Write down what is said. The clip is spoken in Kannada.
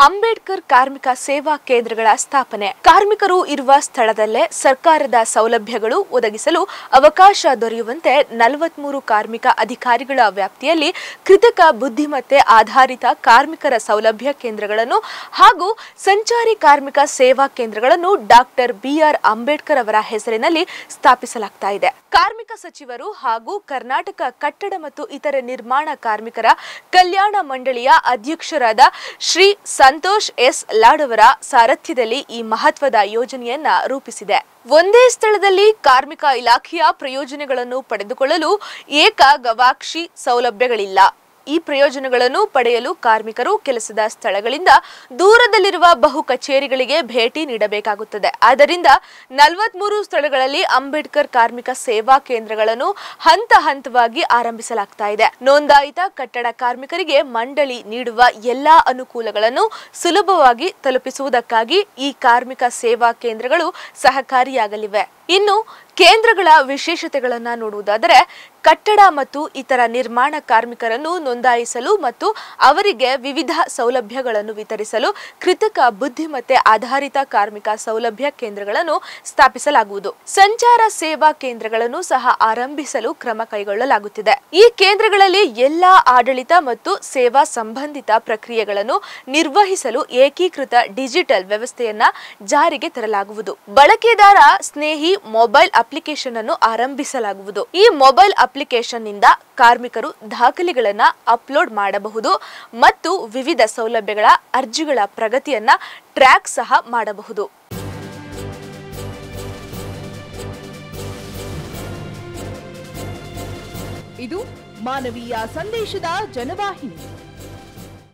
ಅಂಬೇಡ್ಕರ್ ಕಾರ್ಮಿಕ ಸೇವಾ ಕೇಂದ್ರಗಳ ಸ್ಥಾಪನೆ. ಕಾರ್ಮಿಕರು ಇರುವ ಸ್ಥಳದಲ್ಲೇ ಸರ್ಕಾರದ ಸೌಲಭ್ಯಗಳು ಒದಗಿಸಲು ಅವಕಾಶ ದೊರೆಯುವಂತೆ 43 ಕಾರ್ಮಿಕ ಅಧಿಕಾರಿಗಳ ವ್ಯಾಪ್ತಿಯಲ್ಲಿ ಕೃತಕ ಬುದ್ಧಿಮತ್ತೆ ಆಧಾರಿತ ಕಾರ್ಮಿಕರ ಸೌಲಭ್ಯ ಕೇಂದ್ರಗಳನ್ನು ಹಾಗೂ ಸಂಚಾರಿ ಕಾರ್ಮಿಕ ಸೇವಾ ಕೇಂದ್ರಗಳನ್ನು ಡಾಕ್ಟರ್ ಬಿ.ಆರ್. ಅಂಬೇಡ್ಕರ್ ಅವರ ಹೆಸರಿನಲ್ಲಿ ಸ್ಥಾಪಿಸಲಾಗ್ತಾ ಇದೆ. ಕಾರ್ಮಿಕ ಸಚಿವರು ಹಾಗೂ ಕರ್ನಾಟಕ ಕಟ್ಟಡ ಮತ್ತು ಇತರೆ ನಿರ್ಮಾಣ ಕಾರ್ಮಿಕರ ಕಲ್ಯಾಣ ಮಂಡಳಿಯ ಅಧ್ಯಕ್ಷರಾದ ಶ್ರೀ ಸಂತೋಷ್ ಎಸ್ ಲಾಡ್ ಅವರ ಸಾರಥ್ಯದಲ್ಲಿ ಈ ಮಹತ್ವದ ಯೋಜನೆಯನ್ನ ರೂಪಿಸಿದೆ. ಒಂದೇ ಸ್ಥಳದಲ್ಲಿ ಕಾರ್ಮಿಕ ಇಲಾಖೆಯ ಪ್ರಯೋಜನಗಳನ್ನು ಪಡೆದುಕೊಳ್ಳಲು ಏಕ ಗವಾಕ್ಷಿ ಸೌಲಭ್ಯಗಳಿಲ್ಲ. ಈ ಪ್ರಯೋಜನಗಳನ್ನು ಪಡೆಯಲು ಕಾರ್ಮಿಕರು ಕೆಲಸದ ಸ್ಥಳಗಳಿಂದ ದೂರದಲ್ಲಿರುವ ಬಹು ಕಚೇರಿಗಳಿಗೆ ಭೇಟಿ ನೀಡಬೇಕಾಗುತ್ತದೆ. ಆದ್ದರಿಂದ 43 ಸ್ಥಳಗಳಲ್ಲಿ ಅಂಬೇಡ್ಕರ್ ಕಾರ್ಮಿಕ ಸೇವಾ ಕೇಂದ್ರಗಳನ್ನು ಹಂತ ಹಂತವಾಗಿ ಆರಂಭಿಸಲಾಗ್ತಾ ಇದೆ. ನೋಂದಾಯಿತ ಕಟ್ಟಡ ಕಾರ್ಮಿಕರಿಗೆ ಮಂಡಳಿ ನೀಡುವ ಎಲ್ಲಾ ಅನುಕೂಲಗಳನ್ನು ಸುಲಭವಾಗಿ ತಲುಪಿಸುವುದಕ್ಕಾಗಿ ಈ ಕಾರ್ಮಿಕ ಸೇವಾ ಕೇಂದ್ರಗಳು ಸಹಕಾರಿಯಾಗಲಿವೆ. ಇನ್ನು ಕೇಂದ್ರಗಳ ವಿಶೇಷತೆಗಳನ್ನು ನೋಡುವುದಾದರೆ, ಕಟ್ಟಡ ಮತ್ತು ಇತರ ನಿರ್ಮಾಣ ಕಾರ್ಮಿಕರನ್ನು ನೋಂದಾಯಿಸಲು ಮತ್ತು ಅವರಿಗೆ ವಿವಿಧ ಸೌಲಭ್ಯಗಳನ್ನು ವಿತರಿಸಲು ಕೃತಕ ಬುದ್ಧಿಮತ್ತೆ ಆಧಾರಿತ ಕಾರ್ಮಿಕ ಸೌಲಭ್ಯ ಕೇಂದ್ರಗಳನ್ನು ಸ್ಥಾಪಿಸಲಾಗುವುದು. ಸಂಚಾರ ಸೇವಾ ಕೇಂದ್ರಗಳನ್ನು ಸಹ ಆರಂಭಿಸಲು ಕ್ರಮ ಕೈಗೊಳ್ಳಲಾಗುತ್ತಿದೆ. ಈ ಕೇಂದ್ರಗಳಲ್ಲಿ ಎಲ್ಲಾ ಆಡಳಿತ ಮತ್ತು ಸೇವಾ ಸಂಬಂಧಿತ ಪ್ರಕ್ರಿಯೆಗಳನ್ನು ನಿರ್ವಹಿಸಲು ಏಕೀಕೃತ ಡಿಜಿಟಲ್ ವ್ಯವಸ್ಥೆಯನ್ನ ಜಾರಿಗೆ ತರಲಾಗುವುದು. ಬಳಕೆದಾರ ಸ್ನೇಹಿ ಮೊಬೈಲ್ ಅಪ್ಲಿಕೇಶನ್ ಅನ್ನು ಆರಂಭಿಸಲಾಗುವುದು. ಈ ಮೊಬೈಲ್ ಅಪ್ಲಿಕೇಶನ್ ನಿಂದ ಕಾರ್ಮಿಕರು ದಾಖಲೆಗಳನ್ನು ಅಪ್ಲೋಡ್ ಮಾಡಬಹುದು ಮತ್ತು ವಿವಿಧ ಸೌಲಭ್ಯಗಳ ಅರ್ಜಿಗಳ ಪ್ರಗತಿಯನ್ನ ಟ್ರ್ಯಾಕ್ ಸಹ ಮಾಡಬಹುದು. ಇದು ಮಾನವೀಯ ಸಂದೇಶದ ಜನವಾಹಿನಿ.